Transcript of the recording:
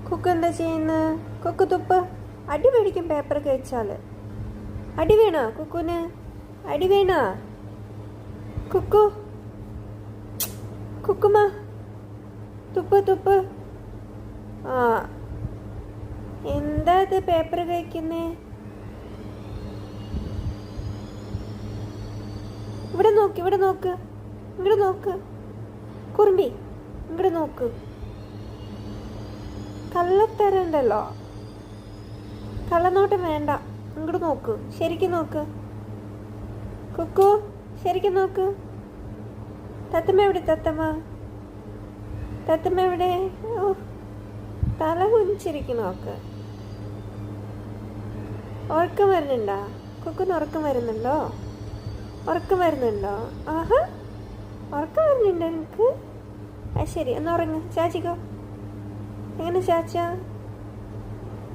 Cook എന്താ ചെയ്യുന്നത്? Cook തുപ്പ്. അടി മേടിക്കും പേപ്പർ കഴിച്ചാൽ. അടി വീണോ കുക്കുന്? അടി വീണോ കുക്കു? കുക്കുമ തുപ്പ് തുപ്പ്. ആ എന്താ ഇത് പേപ്പർ കഴിക്കുന്നേ? ഇവിടെ നോക്ക്, ഇവിടെ നോക്ക്, ഇങ്ങോട്ട് നോക്ക് കുറുമ്പി, ഇങ്ങോട്ട് നോക്ക്. കള്ളത്തരണ്ടല്ലോ, കള്ളനോട്ടം വേണ്ട. ഇങ്ങോട്ട് നോക്ക്, ശരിക്കും നോക്ക് കുക്കു, ശരിക്കും നോക്ക്. തത്തമ്മ എവിടെ? തത്തമ്മ, തത്തമ്മ എവിടെ? ഓ, തല കുനിച്ചിരിക്കും നോക്ക്. ഉറക്കം വരുന്നുണ്ടോ കുക്കുന്? ഉറക്കം വരുന്നുണ്ടോ? ഉറക്കം വരുന്നുണ്ടോ? ആഹാ, ഉറക്കം വരുന്നുണ്ടോ എനിക്ക്? അത് ശരി, ഒന്ന് ഉറങ്ങ്. ചാച്ചിക്കോ. എങ്ങനെ ചാച്ച?